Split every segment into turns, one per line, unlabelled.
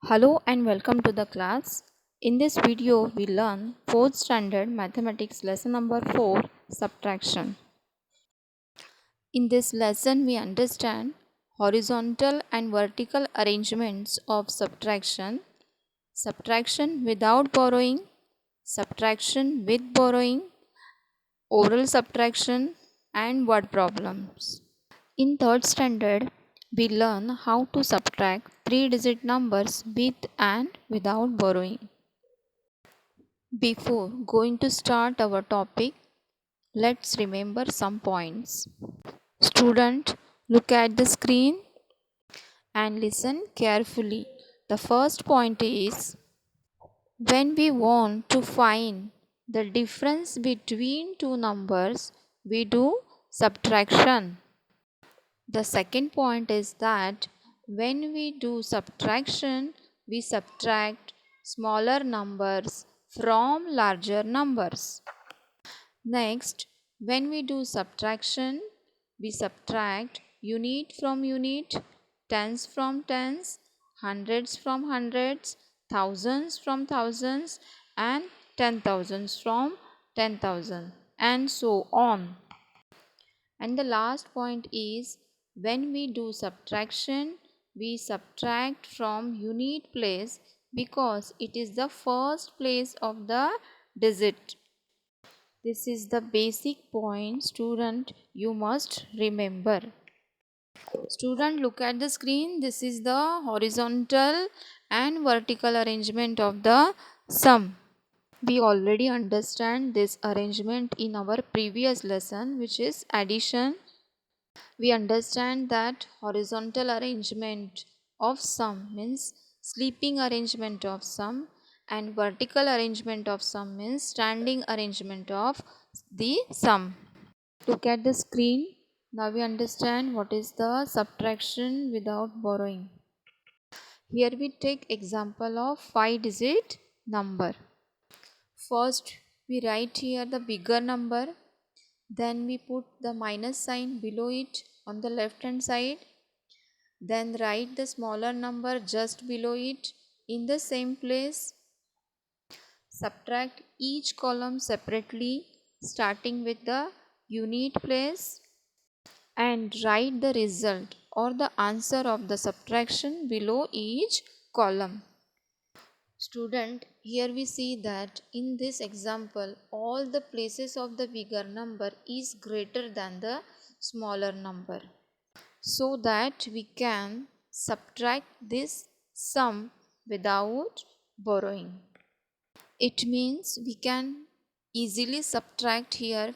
Hello and welcome to the class. In this video, we learn 4th standard mathematics lesson number 4 subtraction. In this lesson, we understand horizontal and vertical arrangements of subtraction, subtraction without borrowing, subtraction with borrowing, oral subtraction, and word problems. In 3rd standard, we learn how to subtract 3-digit numbers with and without borrowing. Before going to start our topic, let's remember some points. Student, look at the screen and listen carefully. The first point is when we want to find the difference between two numbers, we do subtraction. The second point is that when we do subtraction, we subtract smaller numbers from larger numbers. Next, when we do subtraction, we subtract unit from unit, tens from tens, hundreds from hundreds, thousands from thousands, and 10,000s from 10,000, and so on. And the last point is when we do subtraction, we subtract from unit place because it is the first place of the digit. This is the basic point, student, you must remember. Student, look at the screen. This is the horizontal and vertical arrangement of the sum. We already understand this arrangement in our previous lesson, which is addition. We understand that horizontal arrangement of sum means sleeping arrangement of sum, and vertical arrangement of sum means standing arrangement of the sum. Look at the screen. Now we understand what is the subtraction without borrowing. Here we take example of 5-digit number. First we write here the bigger number, then we put the minus sign below it on the left hand side, then write the smaller number just below it in the same place. Subtract each column separately starting with the unit place and write the result or the answer of the subtraction below each column. Student, here we see that in this example all the places of the bigger number is greater than the smaller number, so that we can subtract this sum without borrowing. It means we can easily subtract here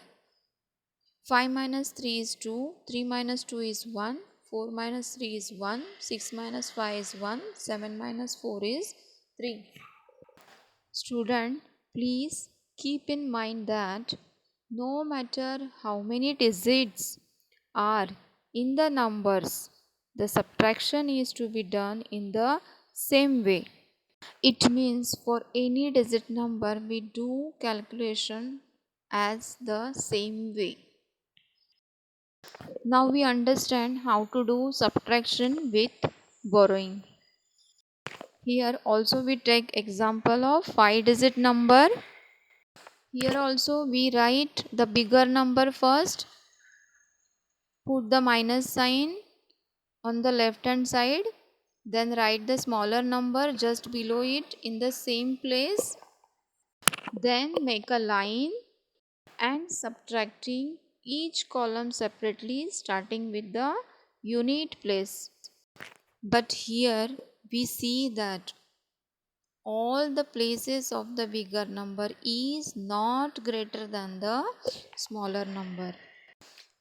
5 minus 3 is 2, 3 minus 2 is 1, 4 minus 3 is 1, 6 minus 5 is 1, 7 minus 4 is 3. Student, please keep in mind that no matter how many digits are in the numbers, the subtraction is to be done in the same way. It means for any digit number we do calculation as the same way. Now we understand how to do subtraction with borrowing. Here also we take example of 5-digit number. Here also we write the bigger number first, put the minus sign on the left hand side, then write the smaller number just below it in the same place, then make a line and subtracting each column separately starting with the unit place. But here we see that all the places of the bigger number is not greater than the smaller number.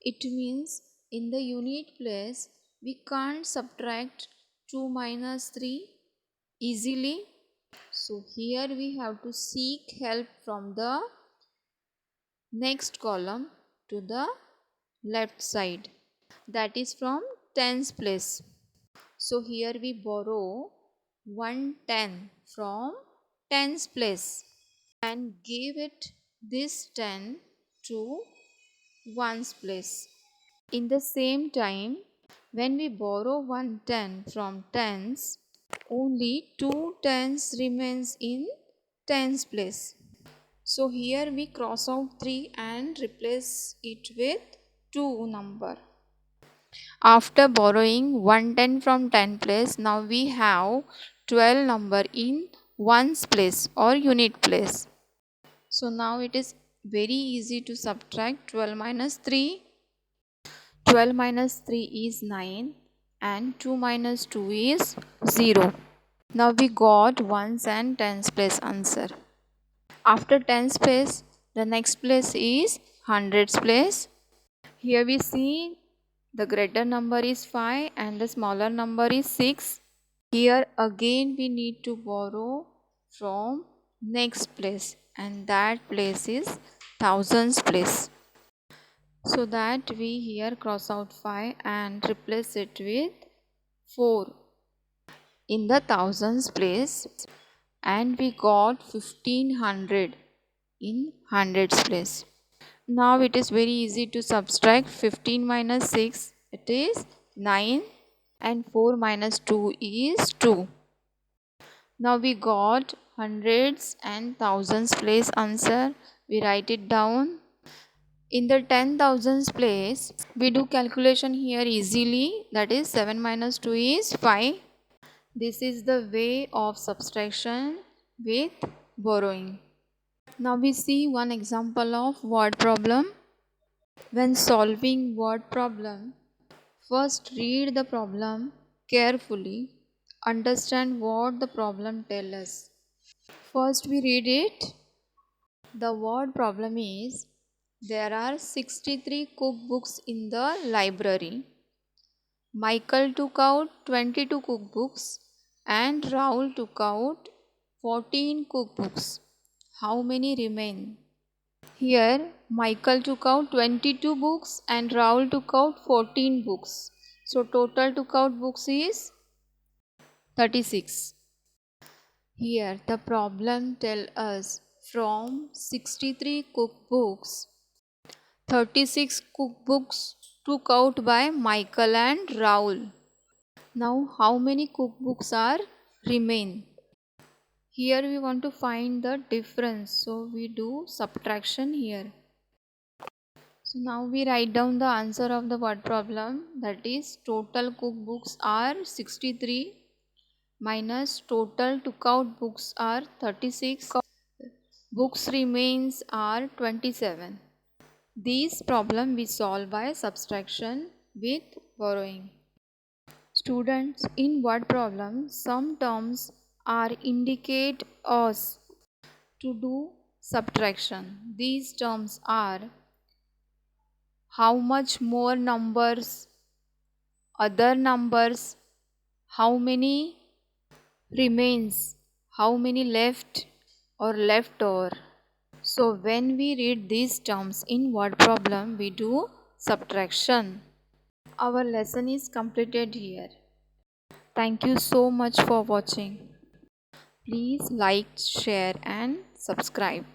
It means in the unit place we can't subtract 2 minus 3 easily. So here we have to seek help from the next column to the left side, that is from tens place. So here we borrow 110 from tens place and give it this 10 to ones place. In the same time, when we borrow 110 from tens, Only 2 tens remains in tens place. So here we cross out 3 and replace it with 2 number. After borrowing 110 from 10 place, now we have 12 number in ones place or unit place. So now it is very easy to subtract 12 minus 3. 12 minus 3 is 9 and 2 minus 2 is 0. Now we got ones and tens place answer. After tens place, the next place is hundreds place. Here we see the greater number is 5 and the smaller number is 6. Here again we need to borrow from next place, and that place is thousands place. So that we here cross out 5 and replace it with 4 in the thousands place, and we got 1500 in hundreds place. Now it is very easy to subtract 15 minus 6, it is 9, and 4 minus 2 is 2. Now we got hundreds and thousands place answer. We write it down. In the 10,000s place, we do calculation here easily, that is 7 minus 2 is 5. This is the way of subtraction with borrowing. Now we see one example of word problem. When solving word problem, first read the problem carefully. Understand what the problem tells us. First we read it. The word problem is, there are 63 cookbooks in the library. Michael took out 22 cookbooks and Rahul took out 14 cookbooks. How many remain? Here, Michael took out 22 books and Rahul took out 14 books. So, total took out books is 36. Here, the problem tells us from 63 cookbooks, 36 cookbooks took out by Michael and Rahul. Now, how many cookbooks are remain? Here we want to find the difference, so we do subtraction here. So now we write down the answer of the word problem, that is total cookbooks are 63 minus total took out books are 36, books remains are 27. This problem we solve by subtraction with borrowing. Students, in word problem, some terms are indicate us to do subtraction. These terms are how much more numbers, other numbers, how many remains, how many left or left over. So when we read these terms in word problem, we do subtraction. Our lesson is completed here. Thank you so much for watching. Please like, share and subscribe.